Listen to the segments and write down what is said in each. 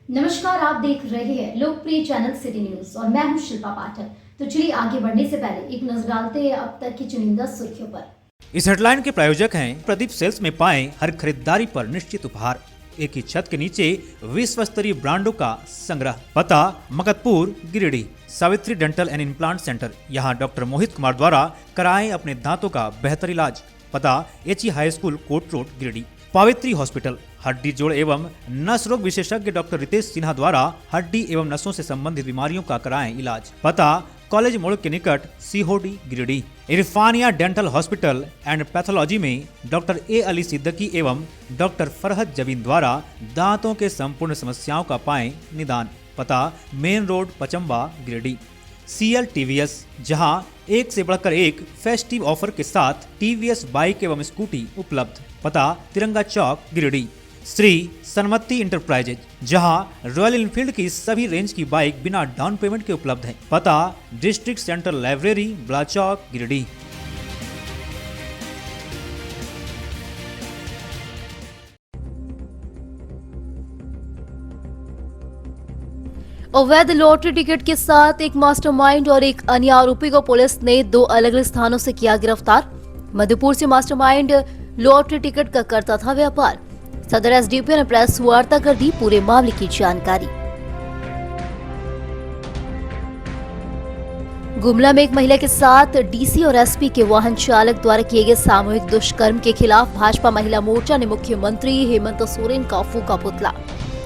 नमस्कार, आप देख रहे हैं लोकप्रिय चैनल सिटी न्यूज और मैं हूं शिल्पा पाठक। तो चलिए आगे बढ़ने से पहले एक नजर डालते हैं अब तक की चुनिंदा सुर्खियों पर। इस हेडलाइन के प्रायोजक हैं प्रदीप सेल्स में पाएं हर खरीदारी पर निश्चित उपहार। एक ही छत के नीचे विश्व स्तरीय ब्रांडों का संग्रह। पता Makatpur Giridih. Savitri dental and implant centre, यहाँ डॉक्टर मोहित कुमार द्वारा कराएं अपने दांतों का बेहतर इलाज। पता HE high school court road Giridih. Pavitri hospital, हड्डी जोड़ एवं नस रोग विशेषज्ञ डॉक्टर रितेश सिन्हा द्वारा हड्डी एवं नसों से संबंधित बीमारियों का कराएं इलाज। पता कॉलेज मोड़ के निकट Sihodih Giridih. Irfania dental hospital and pathology में डॉक्टर ए अली सिद्दीकी एवं डॉक्टर फरहत जबीन द्वारा दांतों के संपूर्ण समस्याओं का पाएं निदान। पता main road Pachamba Giridih. CL TVS, जहां एक से बढ़कर एक फेस्टिव ऑफर के साथ TVS बाइक एवं स्कूटी उपलब्ध। पता तिरंगा चौक गिरिडीह। श्री सन्मति इंटरप्राइजेज, जहां रॉयल इनफील्ड की सभी रेंज की बाइक बिना डाउन पेमेंट के उपलब्ध है। पता डिस्ट्रिक्ट सेंटर लाइब्रेरी बड़ा चौक गिरिडीह। अवैध लॉटरी टिकट के साथ एक मास्टरमाइंड और एक अन्य आरोपी को पुलिस ने दो अलग अलग स्थानों से किया गिरफ्तार। मधुपुर से मास्टरमाइंड लॉटरी टिकट का करता था व्यापार। सदर एसडीपीओ ने प्रेस वार्ता कर दी पूरे मामले की जानकारी। गुमला में एक महिला के साथ डीसी और एसपी के वाहन चालक द्वारा किए गए सामूहिक दुष्कर्म के खिलाफ भाजपा महिला मोर्चा ने मुख्यमंत्री हेमंत सोरेन का फूका पुतला।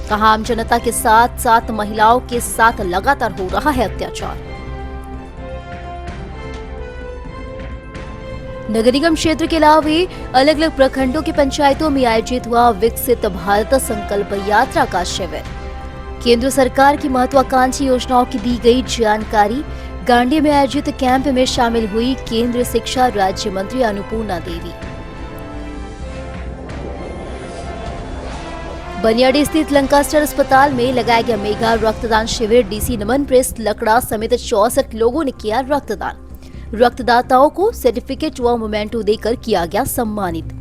कहा, आम जनता के साथ साथ महिलाओं के साथ लगातार हो रहा है अत्याचार। नगर निगम क्षेत्र के अलावा अलग अलग प्रखंडों की पंचायतों में आयोजित हुआ विकसित भारत संकल्प यात्रा का शिविर। केंद्र सरकार की महत्वाकांक्षी योजनाओं की दी गई जानकारी। गांडी में आयोजित कैंप में शामिल हुई केंद्रीय शिक्षा राज्य मंत्री अन्नपूर्णा देवी। बनियाडी स्थित लंकास्टर अस्पताल में लगाया गया मेगा रक्तदान शिविर। डीसी नमन प्रेस लकड़ा समेत 64 लोगों ने किया रक्तदान। रक्तदाताओं को सर्टिफिकेट व मोमेंटो देकर किया गया सम्मानित।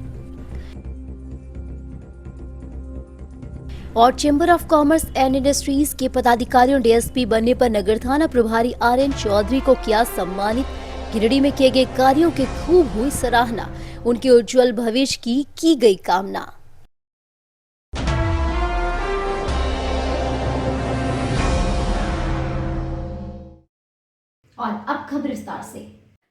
और chamber of commerce and industries के पदाधिकारियों डीएसपी बनने पर नगर थाना प्रभारी RN चौधरी को किया सम्मानित। गिरिडीह में किए गए कार्यों की खूब हुई सराहना। उनके उज्जवल भविष्य की गई कामना। और अब खबर विस्तार से।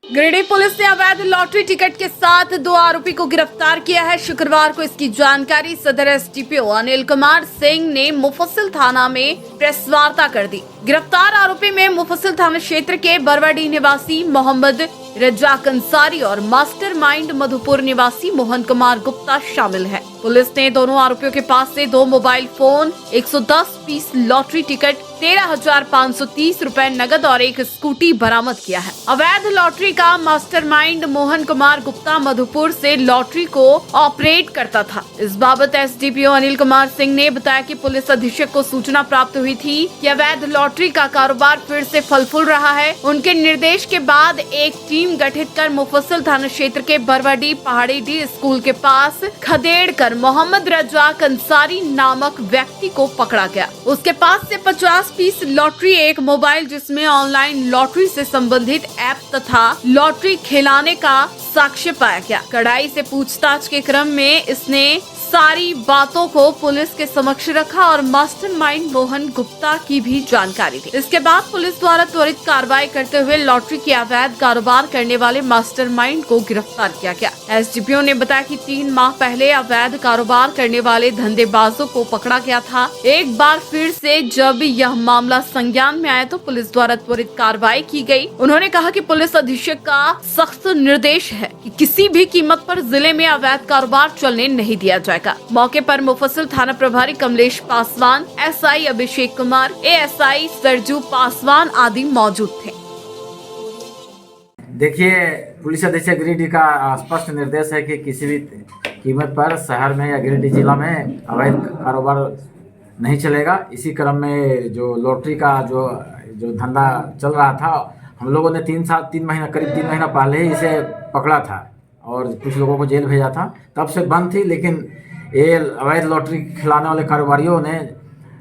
गिरिडीह पुलिस ने अवैध लॉटरी टिकट के साथ दो आरोपी को गिरफ्तार किया है। शुक्रवार को इसकी जानकारी सदर एसडीपीओ अनिल कुमार सिंह ने मुफस्सिल थाना में प्रेस वार्ता कर दी। गिरफ्तार आरोपी में मुफस्सिल थाना क्षेत्र के बरवाडीह निवासी मोहम्मद रज्जाक अंसारी और मास्टरमाइंड मधुपुर निवासी मोहन कुमार गुप्ता शामिल है। पुलिस ने दोनों आरोपियों के पास से 2 mobile phone, 110 piece lottery ticket, 13,530 रुपए नगद और एक स्कूटी बरामद किया है। अवैध लॉटरी का मास्टरमाइंड मोहन कुमार गुप्ता मधुपुर से लॉटरी को ऑपरेट करता था। इस बाबत एसडीपीओ अनिल कुमार सिंह ने बताया कि पुलिस अधीक्षक को सूचना प्राप्त हुई थी कि अवैध लॉटरी का कारोबार फिर से फल फूल रहा है। उनके निर्देश के बाद एक टीम गठित कर मुफस्सिल थाना क्षेत्र के बरवाडीह पहाड़ी डी स्कूल के पास खदेड़ कर मोहम्मद रज्जाक अंसारी नामक व्यक्ति को पकड़ा गया। उसके पास से 50 पीस लॉटरी, एक मोबाइल जिसमें ऑनलाइन लॉटरी से संबंधित ऐप तथा लॉटरी खिलाने का साक्ष्य पाया गया। कड़ाई से पूछताछ के क्रम में इसने सारी बातों को पुलिस के समक्ष रखा और मास्टरमाइंड मोहन गुप्ता की भी जानकारी दी। इसके बाद पुलिस द्वारा त्वरित कार्रवाई करते हुए लॉटरी के अवैध कारोबार करने वाले मास्टरमाइंड को गिरफ्तार किया गया। एसडीपीओ ने बताया कि 3 माह पहले अवैध कारोबार करने वाले धंधेबाजों को पकड़ा गया था। एक बार फिर से जब यह मामला संज्ञान में आया तो पुलिस द्वारा त्वरित कार्रवाई की गई। उन्होंने कहा कि पुलिस अधीक्षक का सख्त निर्देश है कि किसी भी कीमत पर जिले में अवैध कारोबार चलने नहीं दिया जाए। मौके पर मुफस्सिल थाना प्रभारी कमलेश पासवान, एसआई अभिषेक कुमार, एएसआई सरजू पासवान आदि मौजूद थे। देखिए, पुलिस अधीक्षक गिरिडीह का स्पष्ट निर्देश है कि किसी भी कीमत पर शहर में या गिरिडीह जिला में अवैध कारोबार नहीं चलेगा। इसी क्रम में जो लॉटरी का जो धंधा चल रहा था, हम लोगों ने 3 महीना करीब 3 महीना पहले ही इसे पकड़ा था और कुछ लोगों को जेल भेजा था। तब से बंद थी, लेकिन ये अवैध लॉटरी खिलाने वाले कारोबारियों ने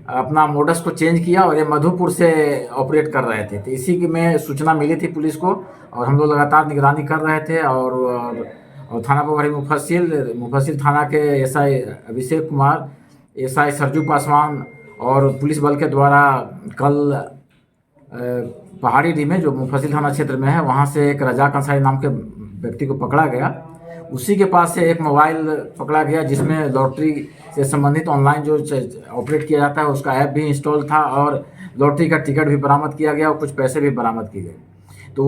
अपना मोडस को चेंज किया और ये मधुपुर से ऑपरेट कर रहे थे। तो इसी की में सूचना मिली थी पुलिस को और हम लोग लगातार निगरानी कर रहे थे और थाना प्रभारी मुफस्सिल थाना के एसआई अभिषेक कुमार, एसआई सरजू पासवान और पुलिस बल के द्वारा कल पहाड़ी डी में जो मुफस्सिल थाना क्षेत्र में है वहाँ से एक रजाक अंसारी नाम के व्यक्ति को पकड़ा गया। उसी के पास से एक मोबाइल पकड़ा गया जिसमें लॉटरी से संबंधित ऑनलाइन जो ऑपरेट किया जाता है उसका ऐप भी इंस्टॉल था और लॉटरी का टिकट भी बरामद किया गया और कुछ पैसे भी बरामद किए गए। तो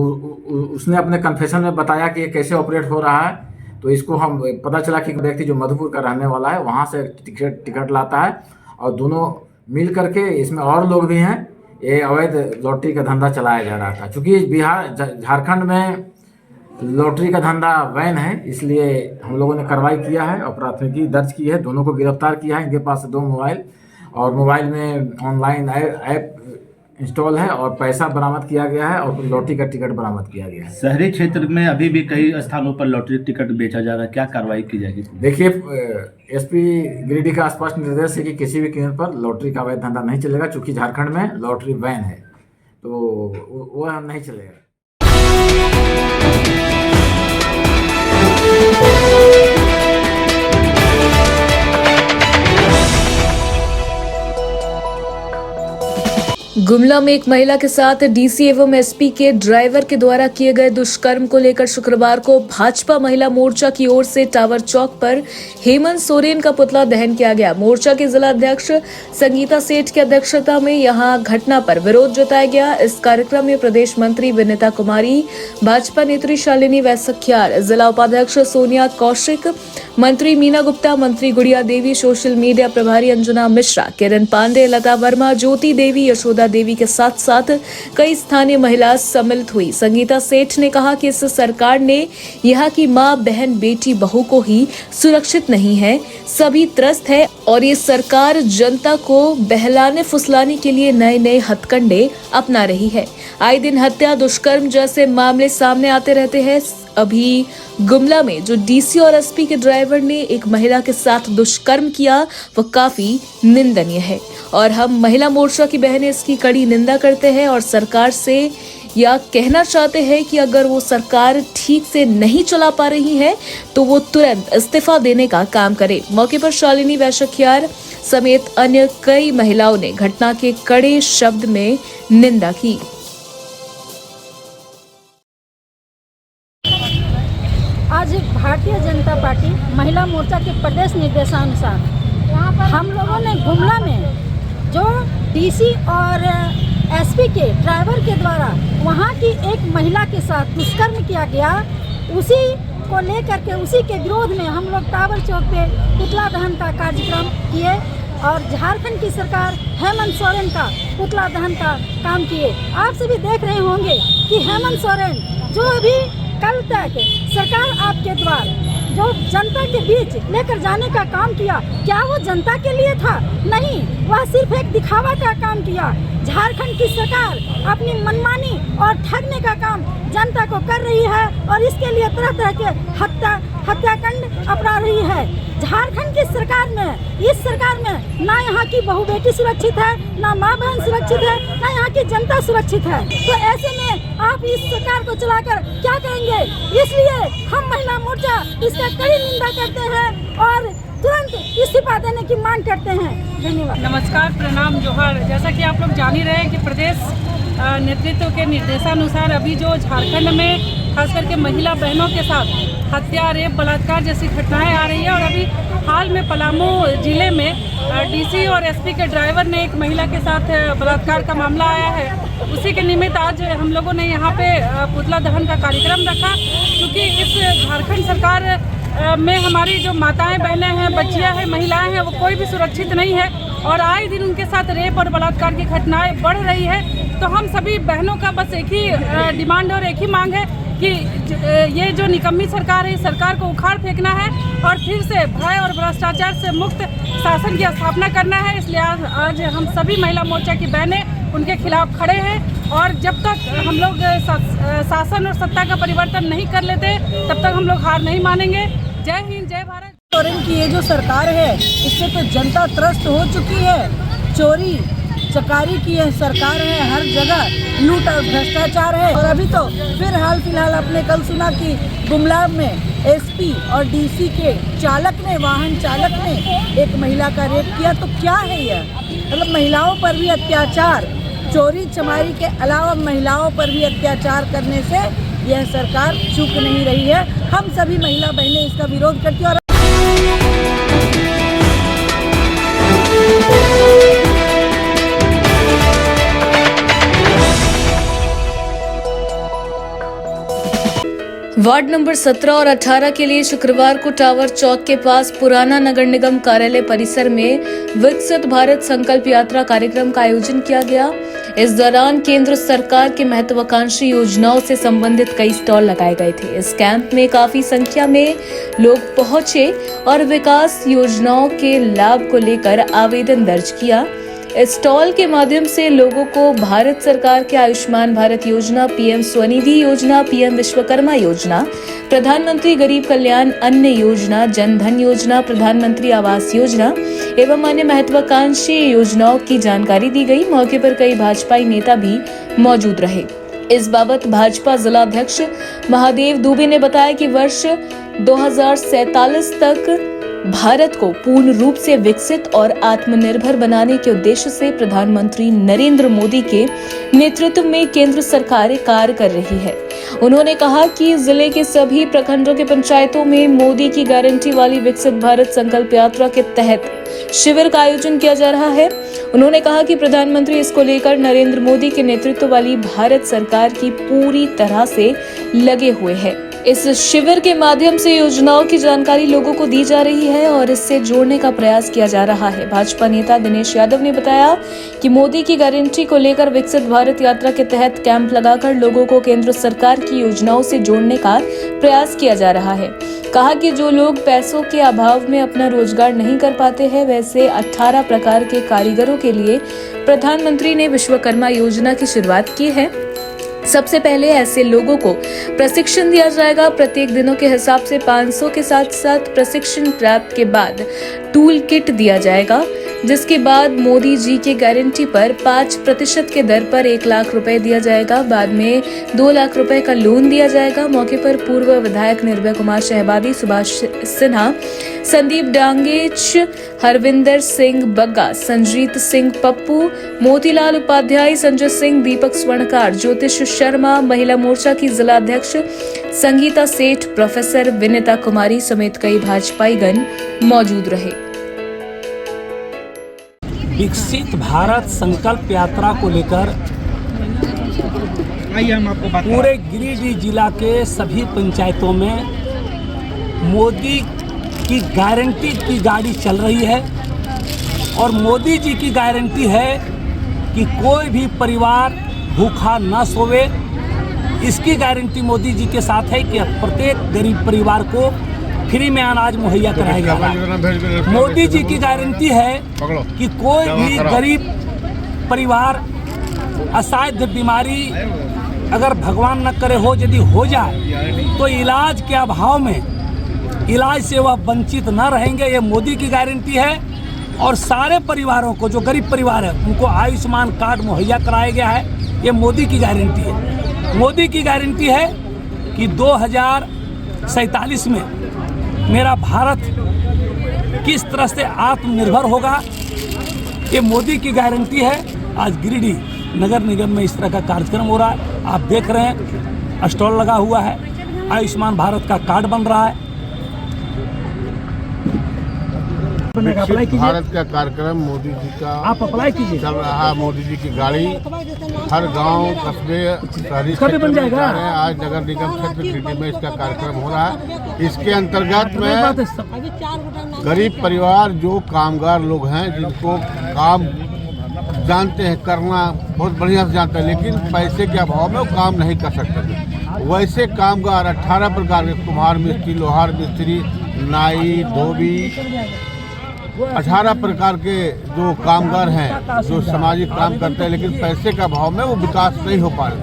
उसने अपने कन्फेशन में बताया कि ये कैसे ऑपरेट हो रहा है। तो इसको हम पता चला कि व्यक्ति जो मधुपुर का रहने वाला है वहाँ से टिकट लाता है और दोनों मिल करके, इसमें और लोग भी हैं, ये अवैध लॉटरी का धंधा चलाया जा रहा था। चूँकि झारखंड में लॉटरी का धंधा बैन है, इसलिए हम लोगों ने कार्रवाई किया है और प्राथमिकी दर्ज की है। दोनों को गिरफ्तार किया है। इनके पास 2 मोबाइल और मोबाइल में ऑनलाइन ऐप इंस्टॉल है और पैसा बरामद किया गया है और लॉटरी का टिकट बरामद किया गया है। शहरी क्षेत्र में अभी भी कई स्थानों पर लॉटरी टिकट बेचा जा रहा है, क्या कार्रवाई की जाएगी? देखिए, एसपी गिरिडीह का स्पष्ट निर्देश है कि किसी भी कीमत पर लॉटरी का अवैध धंधा नहीं चलेगा। चूँकि झारखंड में लॉटरी बैन है तो वह नहीं चलेगा। गुमला में एक महिला के साथ डीसी एवं एसपी के ड्राइवर के द्वारा किए गए दुष्कर्म को लेकर शुक्रवार को भाजपा महिला मोर्चा की ओर से टावर चौक पर हेमंत सोरेन का पुतला दहन किया गया। मोर्चा के जिला अध्यक्ष संगीता सेठ की अध्यक्षता में यहां घटना पर विरोध जताया गया। इस कार्यक्रम में प्रदेश मंत्री विनीता कुमारी, भाजपा नेत्री शालिनी वैसखियार, जिला उपाध्यक्ष सोनिया कौशिक, मंत्री मीना गुप्ता, मंत्री गुड़िया देवी, सोशल मीडिया प्रभारी अंजना मिश्रा, किरण पांडे, लता वर्मा, ज्योति देवी, यशोदा देवी के साथ साथ कई स्थानीय महिला सम्मिलित हुई। संगीता सेठ ने कहा कि इस सरकार ने यहाँ की मां, बहन, बेटी, बहू को ही सुरक्षित नहीं है, सभी त्रस्त है और ये सरकार जनता को बहलाने फुसलाने के लिए नए नए हथकंडे अपना रही है। आए दिन हत्या, दुष्कर्म जैसे मामले सामने आते रहते हैं। अभी गुमला में जो डीसी और एसपी के ड्राइवर ने एक महिला के साथ दुष्कर्म किया वो काफी निंदनीय है और हम महिला मोर्चा की बहनें इसकी कड़ी निंदा करते हैं और सरकार से यह कहना चाहते हैं कि अगर वो सरकार ठीक से नहीं चला पा रही है तो वो तुरंत इस्तीफा देने का काम करे। मौके पर शालिनी वैसखियार समेत अन्य कई महिलाओं ने घटना के कड़े शब्द में निंदा की। आज भारतीय जनता पार्टी महिला मोर्चा के प्रदेश निर्देशानुसार हम लोगों ने गुमला में जो डीसी और एसपी के ड्राइवर के द्वारा वहां की एक महिला के साथ दुष्कर्म किया गया, उसी को लेकर के उसी के विरोध में हम लोग टावर चौक पे पुतला दहन का कार्यक्रम किए और झारखंड की सरकार हेमंत सोरेन का पुतला दहन का काम किए। आप सभी देख रहे होंगे कि हेमंत सोरेन जो अभी कल तक सरकार आपके द्वारा जो जनता के बीच लेकर जाने का काम किया, क्या वो जनता के लिए था? नहीं, वह सिर्फ एक दिखावा का काम किया। झारखंड की सरकार अपनी मनमानी और ठगने का काम जनता को कर रही है और इसके लिए तरह तरह के हत्याकांड अपना रही है। झारखंड की सरकार में, इस सरकार में ना यहाँ की बहू बेटी सुरक्षित है, ना माँ बहन सुरक्षित है, ना यहाँ की जनता सुरक्षित है। तो ऐसे में आप इस सरकार को चलाकर क्या करेंगे? इसलिए हम महिला मोर्चा इसका कड़ी निंदा करते हैं और तुरंत इस्तीफा देने की मांग करते हैं। धन्यवाद। नमस्कार, प्रणाम, जोहार। जैसा कि आप लोग जान ही रहे हैं कि प्रदेश नेतृत्व के निर्देशानुसार अभी जो झारखंड में खास करके महिला बहनों के साथ हत्या, रेप, बलात्कार जैसी घटनाएं आ रही है और अभी हाल में पलामू जिले में डीसी और एसपी के ड्राइवर ने एक महिला के साथ बलात्कार का मामला आया है। उसी के निमित्त आज हम लोगों ने यहाँ पे पुतला दहन का कार्यक्रम रखा, क्योंकि इस झारखंड सरकार में हमारी जो माताएं, बहनें हैं, बच्चियां हैं, महिलाएं हैं, वो कोई भी सुरक्षित नहीं है और आए दिन उनके साथ रेप और बलात्कार की घटनाएं बढ़ रही है। तो हम सभी बहनों का बस एक ही डिमांड और एक ही मांग है कि ये जो निकम्मी सरकार है, इस सरकार को उखाड़ फेंकना है और फिर से भय और भ्रष्टाचार से मुक्त शासन की स्थापना करना है। इसलिए आज हम सभी महिला मोर्चा की बहनें उनके खिलाफ खड़े हैं और जब तक हम लोग शासन और सत्ता का परिवर्तन नहीं कर लेते तब तक हम लोग हार नहीं मानेंगे। जय हिंद, जय भारत। सोरेन की ये जो सरकार है इससे तो जनता त्रस्त हो चुकी है। चोरी चकारी की यह सरकार है, हर जगह लूट और भ्रष्टाचार है। और अभी तो फिर हाल फिलहाल आपने कल सुना कि गुमला में एसपी और डीसी के चालक ने, वाहन चालक ने एक महिला का रेप किया। तो क्या है यह? मतलब महिलाओं पर भी अत्याचार, चोरी चमारी के अलावा महिलाओं पर भी अत्याचार करने से यह सरकार चूक नहीं रही है। हम सभी महिला बहनें इसका विरोध करती हैं। और वार्ड नंबर 17 और 18 के लिए शुक्रवार को टावर चौक के पास पुराना नगर निगम कार्यालय परिसर में विकसित भारत संकल्प यात्रा कार्यक्रम का आयोजन किया गया। इस दौरान केंद्र सरकार की महत्वाकांक्षी योजनाओं से संबंधित कई स्टॉल लगाए गए थे। इस कैंप में काफी संख्या में लोग पहुंचे और विकास योजनाओं के लाभ को लेकर आवेदन दर्ज किया। इस स्टॉल के माध्यम से लोगों को भारत सरकार के आयुष्मान भारत योजना, पीएम स्वनिधि योजना, पीएम विश्वकर्मा योजना, प्रधानमंत्री गरीब कल्याण अन्न योजना, जन धन योजना, प्रधानमंत्री आवास योजना एवं अन्य महत्वाकांक्षी योजनाओं की जानकारी दी गई। मौके पर कई भाजपाई नेता भी मौजूद रहे। इस बाबत भाजपा जिलाध्यक्ष महादेव दुबे ने बताया कि वर्ष 2047 तक भारत को पूर्ण रूप से विकसित और आत्मनिर्भर बनाने के उद्देश्य से प्रधानमंत्री नरेंद्र मोदी के नेतृत्व में केंद्र सरकार कार्य कर रही है। उन्होंने कहा कि जिले के सभी प्रखंडों के पंचायतों में मोदी की गारंटी वाली विकसित भारत संकल्प यात्रा के तहत शिविर का आयोजन किया जा रहा है। उन्होंने कहा कि प्रधानमंत्री इसको लेकर नरेंद्र मोदी के नेतृत्व वाली भारत सरकार की पूरी तरह से लगे हुए हैं। इस शिविर के माध्यम से योजनाओं की जानकारी लोगों को दी जा रही है और इससे जोड़ने का प्रयास किया जा रहा है। भाजपा नेता दिनेश यादव ने बताया कि मोदी की गारंटी को लेकर विकसित भारत यात्रा के तहत कैंप लगाकर लोगों को केंद्र सरकार की योजनाओं से जोड़ने का प्रयास किया जा रहा है। कहा कि जो लोग पैसों के अभाव में अपना रोजगार नहीं कर पाते हैं, वैसे 18 प्रकार के कारीगरों के लिए प्रधानमंत्री ने विश्वकर्मा योजना की शुरुआत की है। सबसे पहले ऐसे लोगों को प्रशिक्षण दिया जाएगा। प्रत्येक दिनों के हिसाब से 500 के साथ साथ प्रशिक्षण प्राप्त के बाद टूल किट दिया जाएगा, जिसके बाद मोदी जी की गारंटी पर 5% के दर पर 1 लाख रुपए दिया जाएगा। बाद में 2 लाख रुपए का लोन दिया जाएगा। मौके पर पूर्व विधायक निर्भय कुमार शहबादी, सुभाष सिन्हा, संदीप डांगेच, हरविंदर सिंह बग्गा, संजीत सिंह पप्पू, मोतीलाल उपाध्याय, संजय सिंह, दीपक स्वर्णकार, ज्योतिष शर्मा, महिला मोर्चा की जिला अध्यक्ष संगीता सेठ, प्रोफेसर विनीता कुमारी समेत कई भाजपाईगण मौजूद रहे। विकसित भारत संकल्प यात्रा को लेकर पूरे गिरिडीह जिला के सभी पंचायतों में मोदी की गारंटी की गाड़ी चल रही है और मोदी जी की गारंटी है कि कोई भी परिवार भूखा न सोवे। इसकी गारंटी मोदी जी के साथ है कि प्रत्येक गरीब परिवार को फ्री में अनाज मुहैया कराया जाएगा। मोदी जी की गारंटी है कि कोई भी गरीब परिवार असाध्य बीमारी अगर भगवान न करे हो, यदि हो जाए तो इलाज के अभाव में इलाज से वह वंचित न रहेंगे। ये मोदी की गारंटी है और सारे परिवारों को, जो गरीब परिवार है, उनको आयुष्मान कार्ड मुहैया कराया गया है। ये मोदी की गारंटी है। मोदी की गारंटी है कि 2047 में मेरा भारत किस तरह से आत्मनिर्भर होगा, ये मोदी की गारंटी है। आज गिरिडीह नगर निगम में इस तरह का कार्यक्रम हो रहा है। आप देख रहे हैं स्टॉल लगा हुआ है, आयुष्मान भारत का कार्ड बन रहा है। भारत का कार्यक्रम मोदी जी का आप अप्लाई कीजिए, चल रहा है। मोदी जी की गाड़ी हर गांव, कस्बे, शहरी क्षेत्र में जा रहे हैं। आज नगर निगम क्षेत्र गिरिडीह में इसका कार्यक्रम हो रहा है। इसके अंतर्गत में गरीब परिवार, जो कामगार लोग हैं, जिनको काम जानते हैं करना, बहुत बढ़िया से जानते हैं, लेकिन पैसे के अभाव में वो काम नहीं कर सकते थे, वैसे कामगार 18 प्रकार के, कुम्हार मिस्त्री, लोहार मिस्त्री, नाई, धोबी, 18 प्रकार के जो कामगार हैं, जो सामाजिक काम करते हैं, लेकिन पैसे का अभाव में वो विकास नहीं हो पा रहे,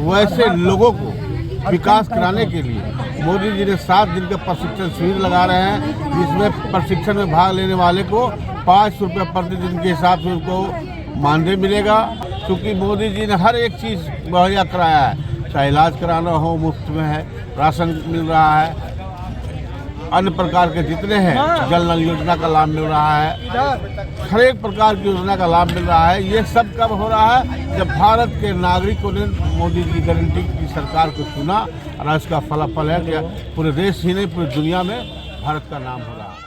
वैसे लोगों को विकास कराने के लिए मोदी जी ने 7 दिन का प्रशिक्षण शिविर लगा रहे हैं, जिसमें प्रशिक्षण में भाग लेने वाले को 5 रुपये प्रतिदिन के हिसाब से उनको मानदेय मिलेगा। क्योंकि मोदी जी ने हर एक चीज़ मुहैया कराया है, चाहे इलाज कराना हो मुफ्त में है, राशन मिल रहा है, अन्य प्रकार के जितने हैं, जल नल योजना का लाभ मिल रहा है, हर एक प्रकार की योजना का लाभ मिल रहा है। ये सब कब हो रहा है? जब भारत के नागरिकों ने मोदी जी की गारंटी की सरकार को चुना, और इसका फलाफल है कि पूरे देश ही नहीं पूरी दुनिया में भारत का नाम हो रहा है।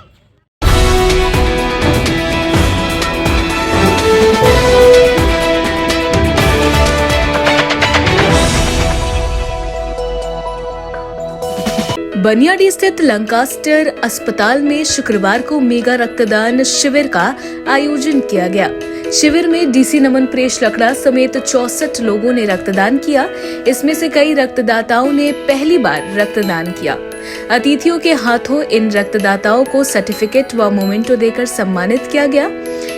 बनियाडी स्थित लंकास्टर अस्पताल में शुक्रवार को मेगा रक्तदान शिविर का आयोजन किया गया। शिविर में डीसी नमन प्रेश लकड़ा समेत 64 लोगों ने रक्तदान किया। इसमें से कई रक्तदाताओं ने पहली बार रक्तदान किया। अतिथियों के हाथों इन रक्तदाताओं को सर्टिफिकेट व मोमेंटो देकर सम्मानित किया गया।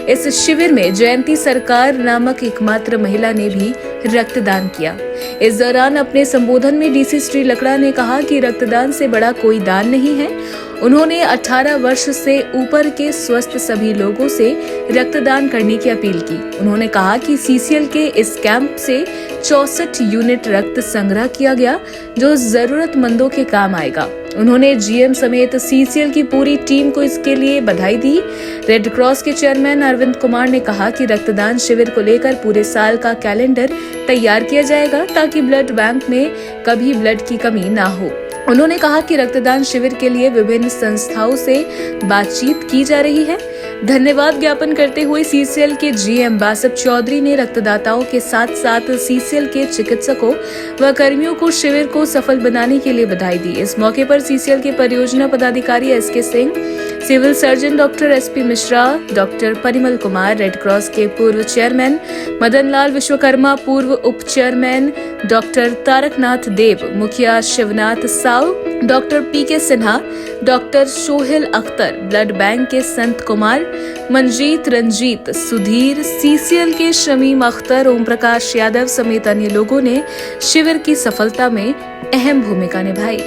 इस शिविर में जयंती सरकार नामक एकमात्र महिला ने भी रक्तदान किया। इस दौरान अपने संबोधन में डीसी श्री लकड़ा ने कहा कि रक्तदान से बड़ा कोई दान नहीं है। उन्होंने 18 वर्ष से ऊपर के स्वस्थ सभी लोगों से रक्तदान करने की अपील की। उन्होंने कहा कि सीसीएल के इस कैंप से 64 यूनिट रक्त संग्रह किया गया, जो जरूरतमंदों के काम आएगा। उन्होंने जीएम समेत सीसीएल की पूरी टीम को इसके लिए बधाई दी। रेड क्रॉस के चेयरमैन अरविंद कुमार ने कहा कि रक्तदान शिविर को लेकर पूरे साल का कैलेंडर तैयार किया जाएगा, ताकि ब्लड बैंक में कभी ब्लड की कमी ना हो। उन्होंने कहा कि रक्तदान शिविर के लिए विभिन्न संस्थाओं से बातचीत की जा रही है। धन्यवाद ज्ञापन करते हुए सीसीएल के जीएम बासप चौधरी ने रक्तदाताओं के साथ साथ सीसीएल के चिकित्सकों व कर्मियों को शिविर को सफल बनाने के लिए बधाई दी। इस मौके पर सीसीएल के परियोजना पदाधिकारी SK Singh, civil surgeon doctor SP Mishra, doctor Parimal Kumar, red cross के पूर्व चेयरमैन मदन लाल विश्वकर्मा, पूर्व उप चेयरमैन डॉक्टर तारकनाथ देव, मुखिया Shivnath Sao, doctor PK Sinha, doctor Sohail Akhtar, blood bank के संत कुमार, मंजीत रंजीत, सुधीर, सीसीएल के शमीम अख्तर, ओम प्रकाश यादव समेत अन्य लोगों ने शिविर की सफलता में अहम भूमिका निभाई।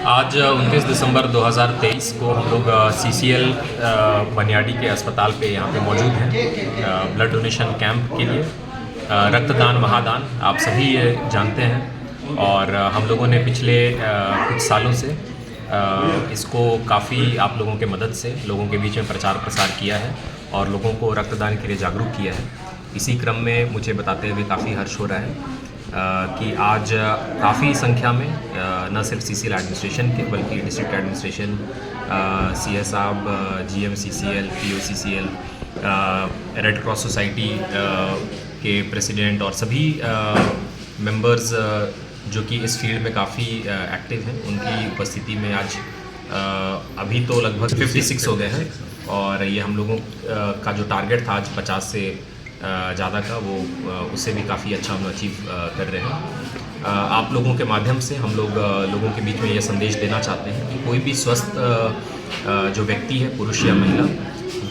आज 29 दिसंबर 2023 को हम लोग सीसीएल बनियाडी के अस्पताल पे यहाँ पे मौजूद हैं ब्लड डोनेशन कैंप के लिए। रक्तदान महादान आप सभी ये जानते हैं, और हम लोगों ने पिछले कुछ सालों से इसको काफ़ी आप लोगों के मदद से लोगों के बीच में प्रचार प्रसार किया है और लोगों को रक्तदान के लिए जागरूक किया है। इसी क्रम में मुझे बताते हुए काफ़ी हर्ष हो रहा है कि आज काफ़ी संख्या में न सिर्फ सीसीएल एडमिनिस्ट्रेशन के बल्कि डिस्ट्रिक्ट एडमिनिस्ट्रेशन, सीएस साहब, GM CCL, PO CCL, red cross society के प्रेसिडेंट और सभी मेंबर्स जो कि इस फील्ड में काफ़ी एक्टिव हैं, उनकी उपस्थिति में आज अभी तो लगभग 56 हो गए हैं, और ये हम लोगों का जो टारगेट था आज 50 से ज़्यादा का, वो उससे भी काफ़ी अच्छा हम अचीव कर रहे हैं। आप लोगों के माध्यम से हम लोग लोगों के बीच में ये संदेश देना चाहते हैं कि कोई भी स्वस्थ जो व्यक्ति है, पुरुष या महिला,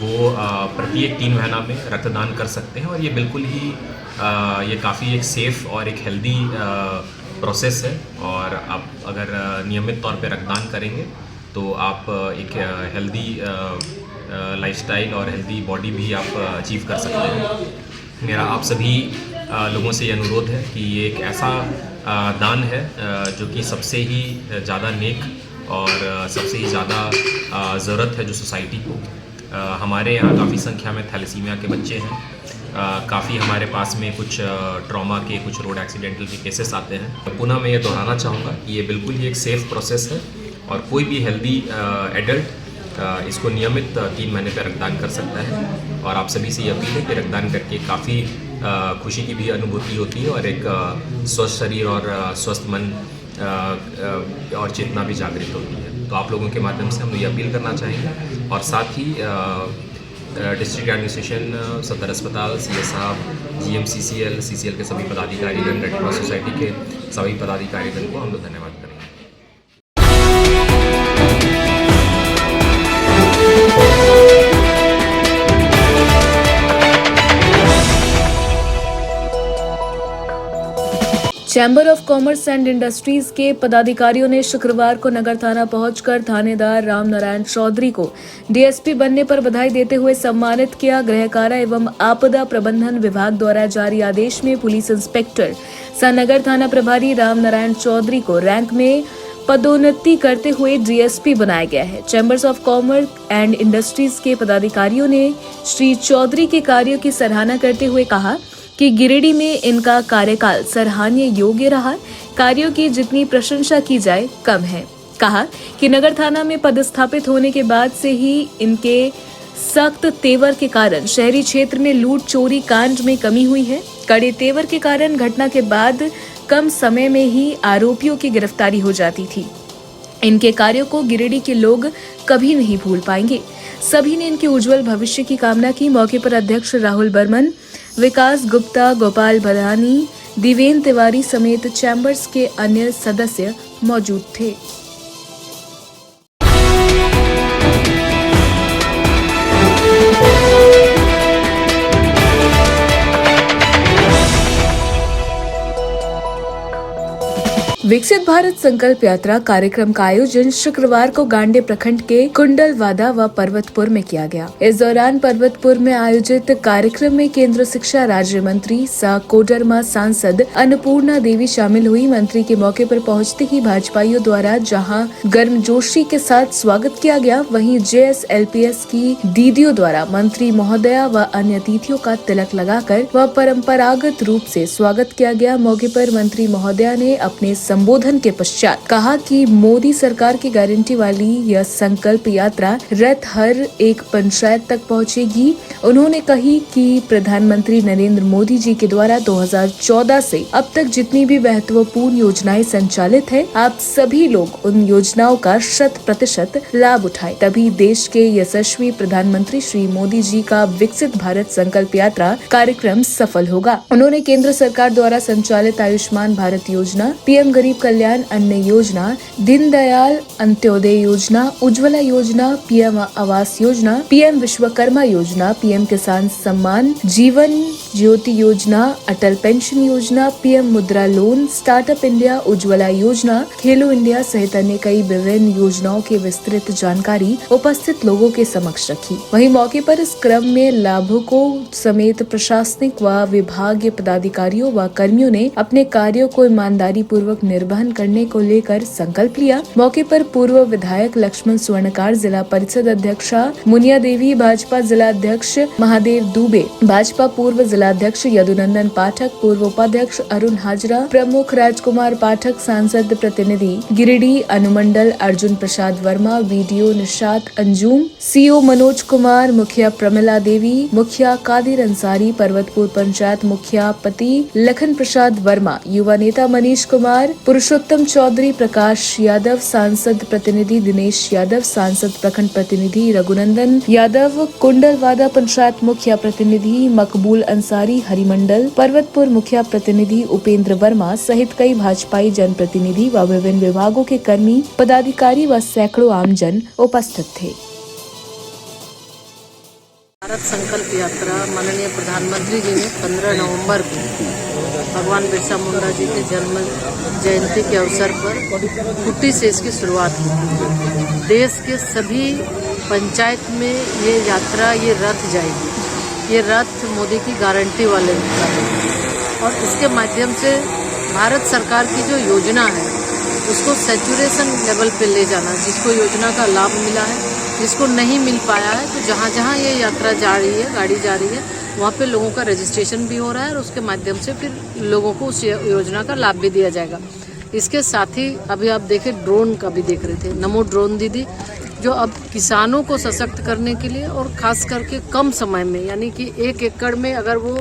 वो प्रत्येक 3 महीना में रक्तदान कर सकते हैं, और ये बिल्कुल ही ये काफ़ी एक सेफ़ और एक हेल्दी प्रोसेस है। और आप अगर नियमित तौर पे रक्तदान करेंगे तो आप एक हेल्दी लाइफस्टाइल और हेल्दी बॉडी भी आप अचीव कर सकते हैं। मेरा आप सभी लोगों से ये अनुरोध है कि ये एक ऐसा दान है जो कि सबसे ही ज़्यादा नेक और सबसे ही ज़्यादा ज़रूरत है जो सोसाइटी को। हमारे यहाँ काफ़ी संख्या में थैलेसीमिया के बच्चे हैं, काफ़ी हमारे पास में कुछ ट्रॉमा के, कुछ रोड एक्सीडेंटल के केसेस आते हैं। पुनः मैं ये दोहराना चाहूँगा कि ये बिल्कुल ही एक सेफ़ प्रोसेस है, और कोई भी हेल्दी एडल्ट इसको नियमित 3 महीने पर रक्तदान कर सकता है। और आप सभी से ये अपील है कि रक्तदान करके काफ़ी खुशी की भी अनुभूति होती है, और एक स्वस्थ शरीर और स्वस्थ मन और चेतना भी जागृत होती है। तो आप लोगों के माध्यम से हम ये अपील करना चाहेंगे, और साथ ही डिस्ट्रिक्ट एडमिनिस्ट्रेशन, सदर अस्पताल, सीएस साहब, जीएम सीसीएल, सीसीएल के सभी पदाधिकारीगण, रेड क्रॉस सोसाइटी के सभी पदाधिकारीगण को हम लोग धन्यवाद करेंगे। Chamber of commerce and industries के पदाधिकारियों ने शुक्रवार को नगर थाना पहुंचकर थानेदार रामनारायण चौधरी को डीएसपी बनने पर बधाई देते हुए सम्मानित किया। गृह कारा एवं आपदा प्रबंधन विभाग द्वारा जारी आदेश में पुलिस इंस्पेक्टर सह नगर थाना प्रभारी रामनारायण चौधरी को रैंक में पदोन्नति करते हुए डीएसपी बनाया गया है। Chambers of commerce and industries के पदाधिकारियों ने श्री चौधरी के कार्यों की सराहना करते हुए कहा कि गिरिडीह में इनका कार्यकाल सराहनीय योग्य रहा। कार्यों की जितनी प्रशंसा की जाए कम है। कहा कि नगर थाना में पदस्थापित होने के बाद से ही इनके सख्त तेवर के कारण शहरी क्षेत्र में लूट चोरी कांड में कमी हुई है। कड़े तेवर के कारण घटना के बाद कम समय में ही आरोपियों की गिरफ्तारी हो जाती थी। इनके कार्यों को गिरिडीह के लोग कभी नहीं भूल पाएंगे। सभी ने इनके उज्जवल भविष्य की कामना की। मौके पर अध्यक्ष राहुल बर्मन, विकास गुप्ता, गोपाल भलानी, दिवेन तिवारी समेत चैम्बर्स के अन्य सदस्य मौजूद थे। विकसित भारत संकल्प यात्रा कार्यक्रम का आयोजन शुक्रवार को गांडे प्रखंड के कुंडलवादा व पर्वतपुर में किया गया। इस दौरान पर्वतपुर में आयोजित कार्यक्रम में केंद्र शिक्षा राज्य मंत्री सह कोडरमा सांसद अन्नपूर्णा देवी शामिल हुई। मंत्री के मौके पर पहुंचते ही भाजपाइयों द्वारा जहां गर्मजोशी के साथ स्वागत किया गया, वहीं JSLPS की दीदियों द्वारा मंत्री महोदया व अन्य अतिथियों का तिलक लगाकर व परंपरागत रूप से स्वागत किया गया। मौके पर मंत्री महोदया ने अपने संबोधन के पश्चात कहा कि मोदी सरकार की गारंटी वाली यह संकल्प यात्रा रथ हर एक पंचायत तक पहुंचेगी। उन्होंने कही कि प्रधानमंत्री नरेंद्र मोदी जी के द्वारा 2014 से अब तक जितनी भी महत्वपूर्ण योजनाएं संचालित है, आप सभी लोग उन योजनाओं का 100% लाभ उठाएं, तभी देश के यशस्वी प्रधानमंत्री श्री मोदी जी का विकसित भारत संकल्प यात्रा कार्यक्रम सफल होगा। उन्होंने केंद्र सरकार द्वारा संचालित आयुष्मान भारत योजना, PM गरीब कल्याण अन्न योजना, दीनदयाल अंत्योदय योजना, उज्ज्वला योजना, PM आवास योजना, PM विश्वकर्मा योजना, PM किसान सम्मान, जीवन ज्योति योजना, अटल पेंशन योजना, PM मुद्रा लोन, स्टार्टअप इंडिया, उज्ज्वला योजना, खेलो इंडिया सहित अन्य कई विभिन्न योजनाओं की विस्तृत जानकारी उपस्थित लोगों के समक्ष रखी। वहीं मौके पर इस क्रम में लाभुकों समेत प्रशासनिक व विभागीय पदाधिकारियों व कर्मियों ने अपने कार्यों को ईमानदारी पूर्वक निर्वहन करने को लेकर संकल्प लिया। मौके पर पूर्व विधायक लक्ष्मण स्वर्णकार, जिला परिषद अध्यक्षा मुनिया देवी, भाजपा जिला अध्यक्ष महादेव दुबे, भाजपा पूर्व जिलाध्यक्ष यदुनंदन पाठक, पूर्व उपाध्यक्ष अरुण हाजरा, प्रमुख राजकुमार पाठक, सांसद प्रतिनिधि गिरिडीह अनुमंडल अर्जुन प्रसाद वर्मा, वीडियो निशात अंजुम, CO मनोज कुमार, मुखिया प्रमिला देवी, मुखिया कादिर अंसारी, पर्वतपुर पंचायत मुखिया पति लखन प्रसाद वर्मा, युवा नेता मनीष कुमार, पुरुषोत्तम चौधरी, प्रकाश यादव, सांसद प्रतिनिधि दिनेश यादव, सांसद प्रखंड प्रतिनिधि रघुनंदन यादव, कुंडलवादा पंचायत मुखिया प्रतिनिधि मकबूल अंसारी, हरिमंडल पर्वतपुर मुखिया प्रतिनिधि उपेंद्र वर्मा सहित कई भाजपाई जनप्रतिनिधि व विभिन्न विभागों के कर्मी, पदाधिकारी व सैकड़ों आमजन उपस्थित थे। भारत संकल्प यात्रा माननीय प्रधानमंत्री जी ने 15 नवंबर को भगवान बिरसा मुंडा जी के जन्म जयंती के अवसर पर कुट्टी से इसकी शुरुआत की। देश के सभी पंचायत में ये यात्रा, ये रथ जाएगी। ये रथ मोदी की गारंटी वाले रथ और इसके माध्यम से भारत सरकार की जो योजना है उसको सैचुरेशन लेवल पे ले जाना। जिसको योजना का लाभ मिला है, जिसको नहीं मिल पाया है, तो जहाँ जहाँ ये यात्रा जा रही है, गाड़ी जा रही है, वहाँ पे लोगों का रजिस्ट्रेशन भी हो रहा है और उसके माध्यम से फिर लोगों को उस योजना का लाभ भी दिया जाएगा। इसके साथ ही अभी आप देखें ड्रोन का भी देख रहे थे, नमो ड्रोन दीदी, जो अब किसानों को सशक्त करने के लिए और खास करके कम समय में, यानी कि 1 एकड़ में अगर वो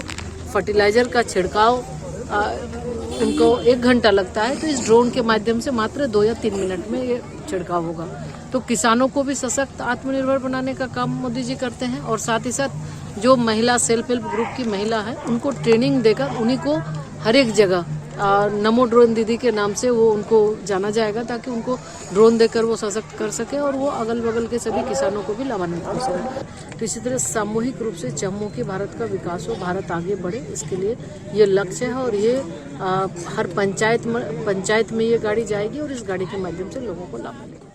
फर्टिलाइज़र का छिड़काव उनको 1 घंटा लगता है, तो इस ड्रोन के माध्यम से मात्र 2 या 3 मिनट में ये छिड़काव होगा। तो किसानों को भी सशक्त आत्मनिर्भर बनाने का काम मोदी जी करते हैं और साथ ही साथ जो महिला सेल्फ हेल्प ग्रुप की महिला है उनको ट्रेनिंग देकर उन्हीं को हर एक जगह नमो ड्रोन दीदी के नाम से वो उनको जाना जाएगा, ताकि उनको ड्रोन देकर वो सशक्त कर सके और वो अगल बगल के सभी किसानों को भी लाभान्वित हो सके। तो इसी तरह सामूहिक रूप से चहुमुखी भारत का विकास हो, भारत आगे बढ़े, इसके लिए ये लक्ष्य है। और ये हर पंचायत में ये गाड़ी जाएगी और इस गाड़ी के माध्यम से लोगों को लाभ मिलेगा।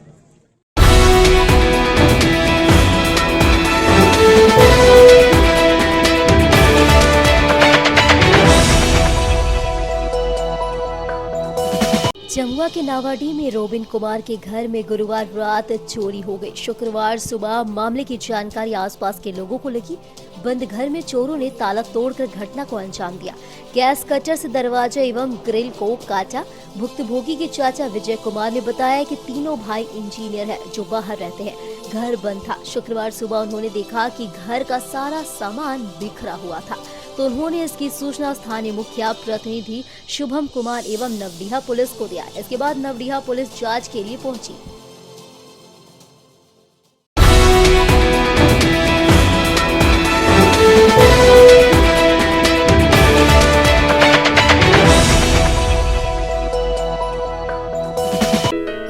जमुआ के नावाडीह में रोबिन कुमार के घर में गुरुवार रात चोरी हो गई। शुक्रवार सुबह मामले की जानकारी आसपास के लोगों को लगी। बंद घर में चोरों ने ताला तोड़कर घटना को अंजाम दिया। गैस कटर से दरवाजा एवं ग्रिल को काटा। भुक्तभोगी के चाचा विजय कुमार ने बताया कि तीनों भाई इंजीनियर हैं जो बाहर रहते हैं। घर बंद था। शुक्रवार सुबह उन्होंने देखा कि घर का सारा सामान बिखरा हुआ था, तो उन्होंने इसकी सूचना स्थानीय मुखिया प्रतिनिधि शुभम कुमार एवं नवडीहा पुलिस को दिया। इसके बाद नवडीहा पुलिस जांच के लिए पहुंची।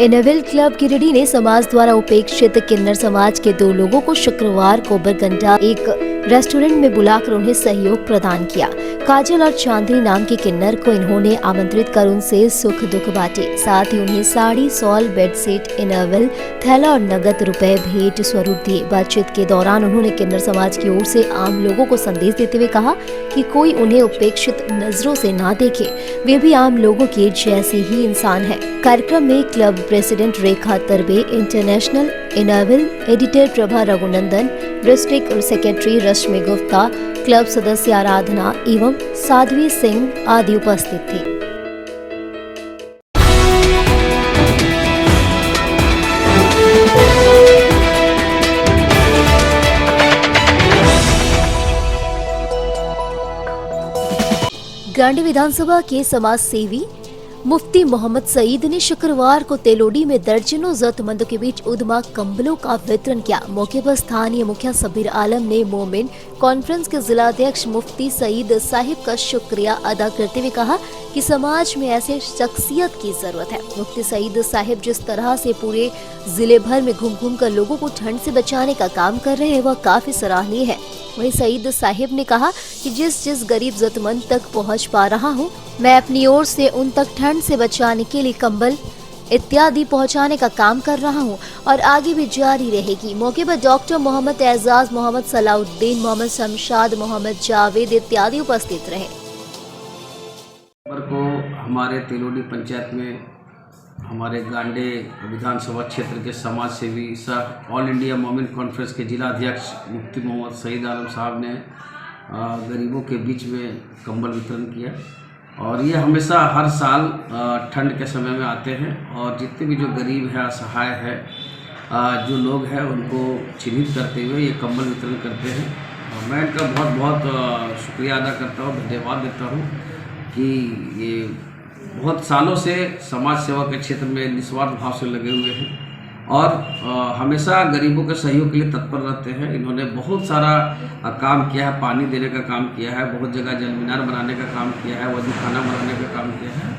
इनविल क्लब गिरिडीह ने समाज द्वारा उपेक्षित किन्नर समाज के 2 लोगों को शुक्रवार को बरगंडा एक रेस्टोरेंट में बुलाकर उन्हें सहयोग प्रदान किया। काजल और चांदनी नाम के किन्नर को इन्होंने आमंत्रित कर उनसे सुख दुख बांटे। साथ ही उन्हें साड़ी, शॉल, बेडशीट, इनविल, थैला और नगद रुपए भेंट स्वरूप दिए। बातचीत के दौरान उन्होंने किन्नर समाज की ओर से आम लोगों को संदेश देते हुए कहा कि कोई उन्हें उपेक्षित नजरों से ना देखे, वे भी आम लोगों के जैसे ही इंसान है। कार्यक्रम में club president Rekha Tarbe, international inner wheel editor Prabha Raghunandan, district secretary Rashmi Gupta, club सदस्य आराधना एवं साध्वी सिंह आदि उपस्थित थे। गांडी विधानसभा के समाज सेवी मुफ्ती मोहम्मद सईद ने शुक्रवार को तेलोडी में दर्जनों जरूरतमंदों के बीच उद्यमा कंबलों का वितरण किया। मौके पर स्थानीय मुखिया सबीर आलम ने मोमिन कॉन्फ्रेंस के जिलाध्यक्ष मुफ्ती सईद साहिब का शुक्रिया अदा करते हुए कहा कि समाज में ऐसे शख्सियत की जरूरत है। मुफ्ती सईद साहिब जिस तरह से पूरे जिले भर में घूम कर लोगों को ठंड से बचाने का काम कर रहे हैं, वह काफी सराहनीय है। वहीं सईद साहिब ने कहा कि जिस गरीब जरूरतमंद तक पहुंच पा रहा हूं, मैं अपनी ओर से उन तक ठंड से बचाने के लिए कंबल इत्यादि पहुंचाने का काम कर रहा हूं और आगे भी जारी रहेगी। मौके पर डॉक्टर मोहम्मद एजाज, मोहम्मद सलाउद्दीन, मोहम्मद शमशाद, मोहम्मद जावेद इत्यादि उपस्थित रहे। को हमारे तेलोडी पंचायत में हमारे गांडे विधानसभा क्षेत्र के समाज सेवी सह ऑल इंडिया मोमिन कॉन्फ्रेंस के जिलाध्यक्ष मुफ्ती मोहम्मद सईद आलम साहब ने गरीबों के बीच में कंबल वितरण किया। और ये हमेशा हर साल ठंड के समय में आते हैं और जितने भी जो गरीब है, असहाय है, जो लोग हैं, उनको चिन्हित करते हुए ये कंबल वितरण करते हैं। और मैं इनका बहुत बहुत शुक्रिया अदा करता हूँ, धन्यवाद देता हूँ कि ये बहुत सालों से समाज सेवा के क्षेत्र में निस्वार्थ भाव से लगे हुए हैं और हमेशा गरीबों के सहयोग के लिए तत्पर रहते हैं। इन्होंने बहुत सारा काम किया है, पानी देने का काम किया है, बहुत जगह जल मीनार बनाने का काम किया है, वजू खाना बनाने का काम किया है।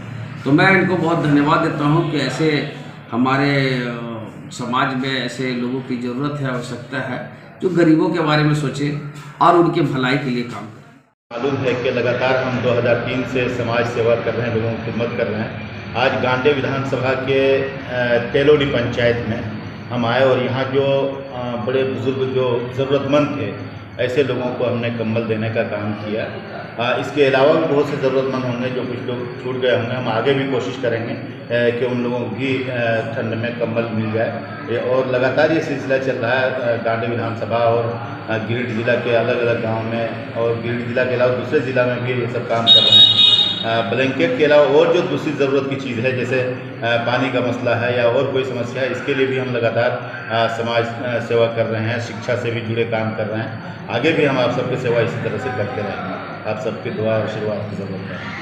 तो मैं इनको बहुत धन्यवाद देता हूँ कि ऐसे हमारे समाज में ऐसे लोगों की ज़रूरत है, आवश्यकता है, जो गरीबों के बारे में सोचे और उनके भलाई के लिए काम करें। मालूम है कि लगातार हम 2003 से समाज सेवा कर रहे हैं, लोगों की खिदमत कर रहे हैं। आज गांडे विधानसभा के तेलोडी पंचायत में हम आए और यहाँ जो बड़े बुजुर्ग जो ज़रूरतमंद थे, ऐसे लोगों को हमने कंबल देने का काम किया। इसके अलावा भी बहुत से ज़रूरतमंद होंगे, जो कुछ लोग छूट गए होंगे। हम आगे भी कोशिश करेंगे कि उन लोगों को भी ठंड में कंबल मिल जाए। और लगातार ये सिलसिला चल रहा है गांडे विधानसभा और गिरिडीह जिला के अलग अलग गांव में, और गिरिडीह जिला के अलावा दूसरे ज़िला में भी ये सब काम कर रहे हैं। ब्लैंकेट के अलावा और जो दूसरी ज़रूरत की चीज़ है, जैसे पानी का मसला है या और कोई समस्या है, इसके लिए भी हम लगातार समाज सेवा कर रहे हैं, शिक्षा से भी जुड़े काम कर रहे हैं। आगे भी हम आप सबकी सेवा इसी तरह से करते रहेंगे। आप सबकी दुआ और आशीर्वाद की ज़रूरत है।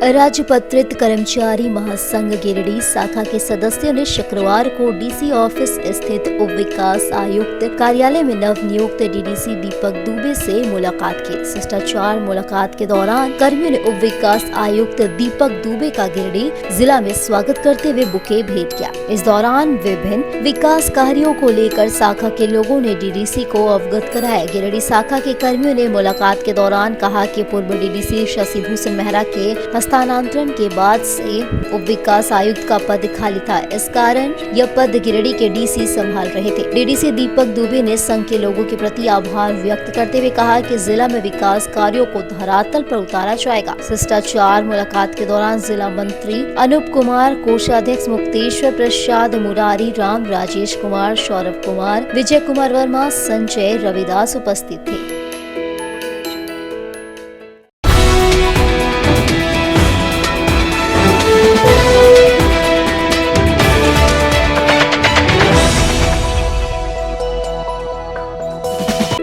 राजपत्रित कर्मचारी महासंघ गिरिडीह शाखा के सदस्यों ने शुक्रवार को डीसी ऑफिस स्थित उप विकास आयुक्त कार्यालय में नवनियुक्त डीडीसी दीपक दुबे से मुलाकात की। शिष्टाचार मुलाकात के दौरान कर्मियों ने उप विकास आयुक्त दीपक दुबे का गिरिडीह जिला में स्वागत करते हुए बुके भेंट किया। इस दौरान विभिन्न विकास कार्यों को लेकर शाखा के लोगों ने डीडीसी को अवगत कराया। गिरिडीह शाखा के कर्मियों ने मुलाकात के दौरान कहा कि पूर्व डीडीसी शशि भूषण मेहरा के हस्तांतरण के बाद से उप विकास आयुक्त का पद खाली था, इस कारण यह पद गिरिडीह के डीसी संभाल रहे थे। डीडीसी दीपक दुबे ने संघ के लोगों के प्रति आभार व्यक्त करते हुए कहा कि जिला में विकास कार्यों को धरातल पर उतारा जाएगा। शिष्टाचार मुलाकात के दौरान जिला मंत्री अनूप कुमार, कोषाध्यक्ष मुक्तेश्वर प्रसाद, मुरारी राम, राजेश कुमार, सौरभ कुमार, विजय कुमार वर्मा, संजय रविदास उपस्थित थे।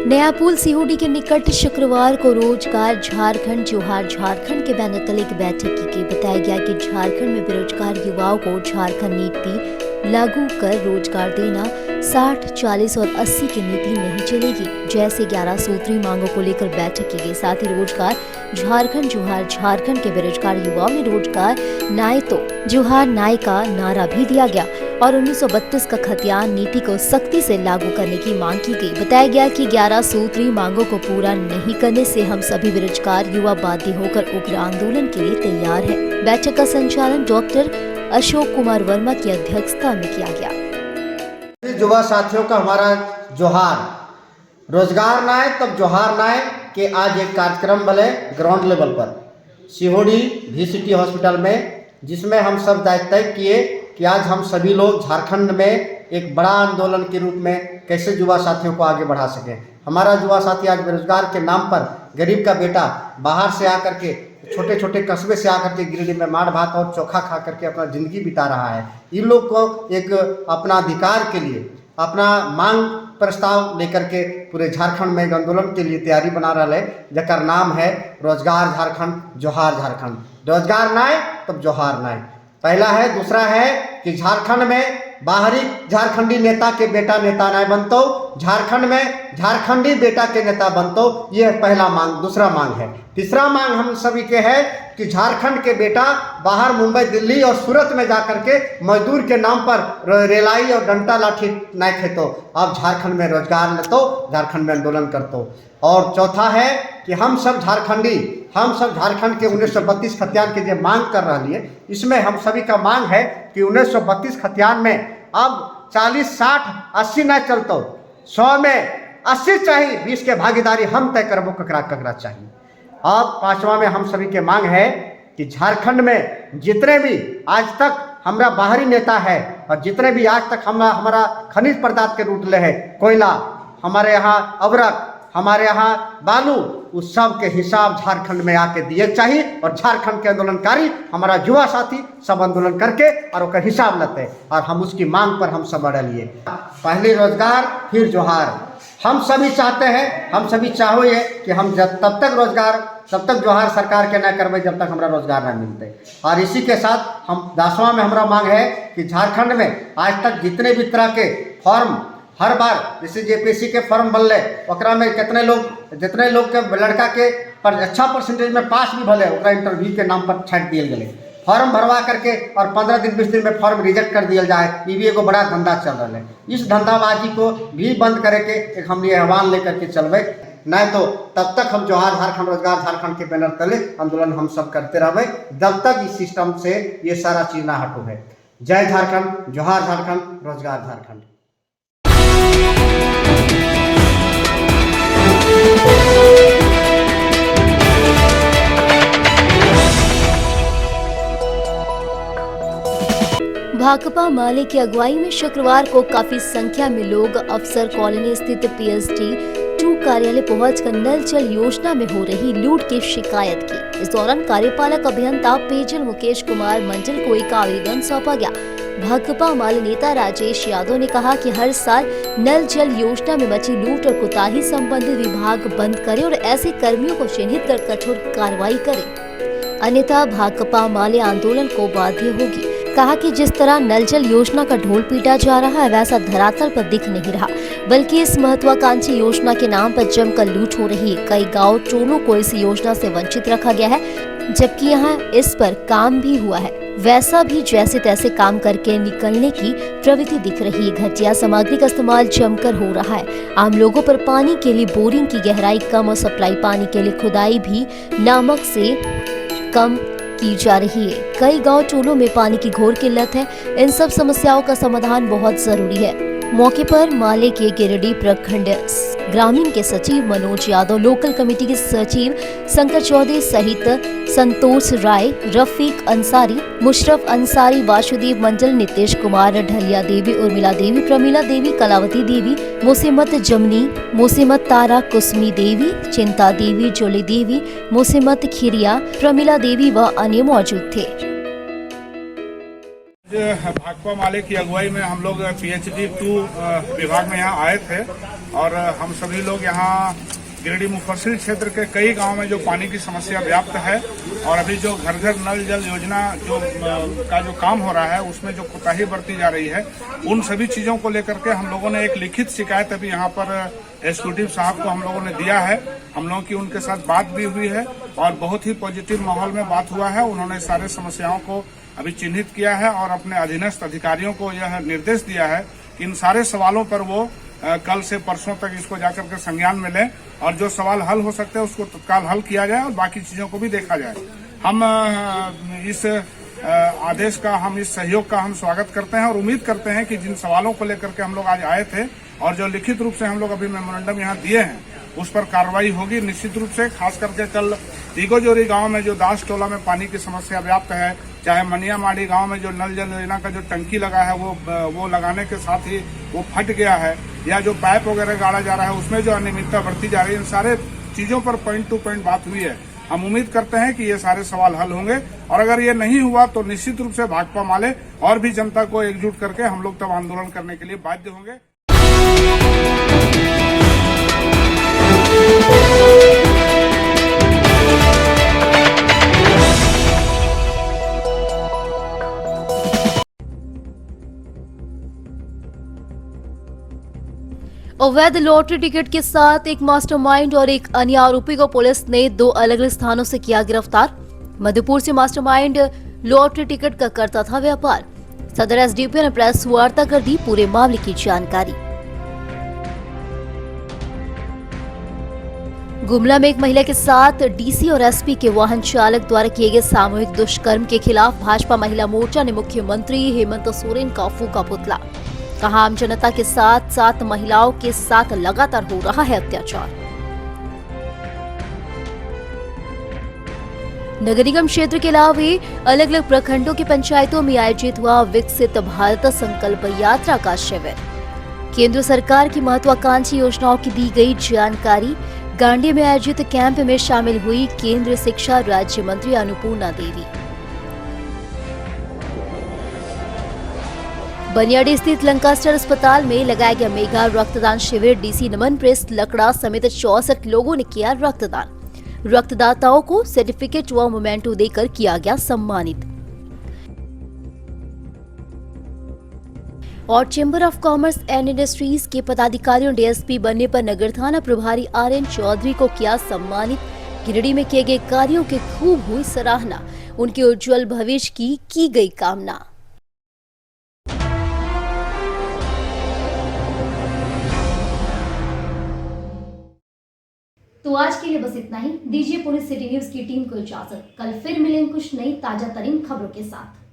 नया पुल सीओडी के निकट शुक्रवार को रोजगार झारखंड जोहार झारखंड के बैनर तले एक बैठक की गई। बताया गया कि झारखंड में बेरोजगार युवाओं को झारखंड नीति लागू कर रोजगार देना 60, 40 और 80 की नीति नहीं चलेगी। जैसे 11 सूत्री मांगों को लेकर बैठक की गई। साथ ही रोजगार झारखंड जोहार झारखंड के बेरोजगार युवाओं ने रोजगार नाय तो जोहार नाय का नारा भी दिया गया और 1932 का खतियान नीति को सख्ती से लागू करने की मांग की गई। बताया गया कि 11 सूत्री मांगों को पूरा नहीं करने से हम सभी बेरोजगार युवा बाध्य होकर उग्र आंदोलन के लिए तैयार है। बैठक का संचालन डॉक्टर अशोक कुमार वर्मा की अध्यक्षता में किया गया। युवा साथियों का हमारा जोहार, रोजगार नाय तब जोहार नाय के आज एक कार्यक्रम बने ग्राउंड लेवल पर सीहोडी VCT हॉस्पिटल में, जिसमें हम सब दायित्व तय किए कि आज हम सभी लोग झारखंड में एक बड़ा आंदोलन के रूप में कैसे युवा साथियों को आगे बढ़ा सकें। हमारा युवा साथी आज बेरोजगार के नाम पर गरीब का बेटा बाहर से आकर के छोटे छोटे कस्बे से आकर के गिरिडीह में माड़ भात और चोखा खा करके अपना ज़िंदगी बिता रहा है। इन लोग को एक अपना अधिकार के लिए अपना मांग प्रस्ताव लेकर के पूरे झारखंड में एक आंदोलन के लिए तैयारी बना रहा है, जकर नाम है रोजगार झारखंड जोहार झारखंड। रोजगार नाय तब जोहार नाय पहला है। दूसरा है कि झारखंड में बाहरी झारखंडी नेता के बेटा नेता नाय बनतो, झारखंड में झारखंडी बेटा के नेता बनतो, ये पहला मांग। दूसरा मांग है। तीसरा मांग हम सभी के है कि झारखंड के बेटा बाहर मुंबई, दिल्ली और सूरत में जाकर के मजदूर के नाम पर रेलाई और डंटा लाठी नाय खेतो, अब झारखंड में रोजगार लेतो, झारखंड में आंदोलन करतो। और चौथा है कि हम सब झारखंड के 1932 खतियान के जो मांग कर रही है, इसमें हम सभी का मांग है कि 1932 खतियान में अब 40, 60, 80 न चलतो, 100 में 80 चाहिए, 20 के भागीदारी हम तय करबो ककरा चाहिए। अब पांचवा में हम सभी के मांग है कि झारखंड में जितने भी आज तक हमारा बाहरी नेता है और जितने भी आज तक हमारा खनिज पदार्थ के रूट ले है, कोयला, हमारे यहाँ अवरक, हमारे यहाँ बालू, उस सब के हिसाब झारखंड में आके दिए चाहिए। और झारखंड के आंदोलनकारी हमारा युवा साथी सब आंदोलन करके और उसका हिसाब लेते और हम उसकी मांग पर हम सब अड़लिए। पहले रोजगार फिर जोहार हम सभी चाहते हैं, हम सभी चाहो ये कि हम तब तक रोजगार तब तक जोहार सरकार के न करवे जब तक हमारा रोजगार न मिलते। और इसी के साथ हम 10वां में हमारा मांग है कि झारखंड में आज तक जितने भी तरह के फॉर्म हर बार जैसे JPSC के फॉर्म बनले, ओकरा में जितने लोग के लड़का के पर अच्छा परसेंटेज में पास भी भले, ओकरा इंटरव्यू के नाम पर छाट दिए गए, फॉर्म भरवा करके और 15 दिन 20 दिन में फॉर्म रिजेक्ट कर दिया जाए। ये भी एगो बड़ा धंधा चल रहा है। इस धंधाबाजी को भी बंद करे के एक हम ये आह्वान लेकर के चलबे, नहीं तो तब तक हम जोहार झारखंड रोजगार झारखंड के बैनर तले आंदोलन हम सब करते रहे जब तक इस सिस्टम से ये सारा चीज ना हटो है। जय झारखंड, जोहार झारखंड, रोजगार झारखंड। भाकपा माले की अगुवाई में शुक्रवार को काफी संख्या में लोग अफसर कॉलोनी स्थित PSD2 कार्यालय पहुंचकर नल जल योजना में हो रही लूट की शिकायत की। इस दौरान कार्यपालक अभियंता पेयजल मुकेश कुमार मंडल को एक आवेदन सौंपा गया। भाकपा माले नेता राजेश यादव ने कहा कि हर साल नल जल योजना में मची लूट और कुताही संबंधित विभाग बंद करे और ऐसे कर्मियों को चिन्हित कर कठोर कार्रवाई करे। अन्यथा भाकपा माले आंदोलन को बाध्य होगी। कहा कि जिस तरह नल जल योजना का ढोल पीटा जा रहा है वैसा धरातल पर दिख नहीं रहा, बल्कि इस महत्वाकांक्षी योजना के नाम पर जमकर लूट हो रही है। कई गाँव टोलों को इस योजना से वंचित रखा गया है, जबकि यहाँ इस पर काम भी हुआ है, वैसा भी जैसे तैसे काम करके निकलने की प्रवृत्ति दिख रही है। घटिया सामग्री का इस्तेमाल जमकर हो रहा है। आम लोगों पर पानी के लिए बोरिंग की गहराई कम और सप्लाई पानी के लिए खुदाई भी नामक से कम की जा रही है। कई गांव टोलों में पानी की घोर किल्लत है। इन सब समस्याओं का समाधान बहुत जरूरी है। मौके पर माले के गिरिडीह प्रखंड ग्रामीण के सचिव मनोज यादव, लोकल कमेटी के सचिव शंकर चौधरी सहित संतोष राय, रफीक अंसारी, मुशरफ अंसारी, वासुदेव मंडल, नीतीश कुमार, ढलिया देवी, उर्मिला देवी, प्रमीला देवी, कलावती देवी, मोसेमत जमनी, मोसेमत तारा, कुसमी देवी, चिंता देवी, जोली देवी, मोसेमत खिरिया, प्रमीला देवी व अन्य मौजूद थे। भाकपा माले की अगुवाई में हम लोग PHD 2 विभाग में यहाँ आए थे और हम सभी लोग यहाँ गिरिडीह मुफस्सिल क्षेत्र के कई गांव में जो पानी की समस्या व्याप्त है और अभी जो घर घर नल जल योजना का जो काम हो रहा है उसमें जो कोताही बरती जा रही है, उन सभी चीजों को लेकर के हम लोगों ने एक लिखित शिकायत अभी यहाँ पर एग्जीक्यूटिव साहब को हम लोगों ने दिया है। हम लोगों की उनके साथ बात भी हुई है और बहुत ही पॉजिटिव माहौल में बात हुआ है। उन्होंने सारे समस्याओं को अभी चिन्हित किया है और अपने अधीनस्थ अधिकारियों को यह निर्देश दिया है कि इन सारे सवालों पर वो कल से परसों तक इसको जाकर के संज्ञान में लें और जो सवाल हल हो सकते हैं उसको तत्काल हल किया जाए और बाकी चीजों को भी देखा जाए। हम इस आदेश का, हम इस सहयोग का हम स्वागत करते हैं और उम्मीद करते हैं कि जिन सवालों को लेकर के हम लोग आज आए थे और जो लिखित रूप से हम लोग अभी मेमोरेंडम यहाँ दिए हैं उस पर कार्रवाई होगी निश्चित रूप से। खास करके कल दीगोजोरी गांव में जो दास टोला में पानी की समस्या व्याप्त है, चाहे मनिया माड़ी गांव में जो नल जल योजना का जो टंकी लगा है वो लगाने के साथ ही वो फट गया है, या जो पाइप वगैरह गाड़ा जा रहा है उसमें जो अनियमितता बढ़ती जा रही है, इन सारे चीजों पर पॉइंट टू पॉइंट बात हुई है। हम उम्मीद करते हैं कि ये सारे सवाल हल होंगे और अगर ये नहीं हुआ तो निश्चित रूप से भाकपा माले और भी जनता को एकजुट करके हम लोग तब आंदोलन करने के लिए बाध्य होंगे। अवैध लॉटरी टिकट के साथ एक मास्टरमाइंड और एक अन्य आरोपी को पुलिस ने 2 अलग अलग स्थानों से किया गिरफ्तार। मधुपुर से मास्टरमाइंड लॉटरी टिकट का करता था व्यापार। सदर एसडीपीओ ने प्रेस वार्ता कर दी पूरे मामले की जानकारी। गुमला में एक महिला के साथ डीसी और एसपी के वाहन चालक द्वारा किए गए सामूहिक दुष्कर्म के खिलाफ भाजपा महिला मोर्चा ने मुख्यमंत्री हेमंत सोरेन का फूका पुतला। कहा, आम जनता के साथ साथ महिलाओं के साथ लगातार हो रहा है अत्याचार। नगर निगम क्षेत्र के अलावा अलग अलग प्रखंडों की पंचायतों में आयोजित हुआ विकसित भारत संकल्प यात्रा का शिविर। केंद्र सरकार की महत्वाकांक्षी योजनाओं की दी गई जानकारी। गांडी में आयोजित कैंप में शामिल हुई केंद्रीय शिक्षा राज्य मंत्री अन्नपूर्णा देवी। बनियाडी स्थित लंकास्टर अस्पताल में लगाया गया मेगा रक्तदान शिविर। डीसी नमन प्रेस लकड़ा समेत 64 लोगों ने किया रक्तदान। रक्तदाताओं को सर्टिफिकेट व मोमेंटो देकर किया गया सम्मानित। और chamber of commerce and industries के पदाधिकारियों ने डीएसपी बनने पर नगर थाना प्रभारी आरएन चौधरी को किया सम्मानित। गिरिडीह में किए गए कार्यों की खूब हुई सराहना। उनके उज्जवल भविष्य की गई कामना। तो आज के लिए बस इतना ही। दीजिए पूरी सिटी न्यूज की टीम को इजाजत। कल फिर मिलेंगे कुछ नई ताजा तरीन खबरों के साथ।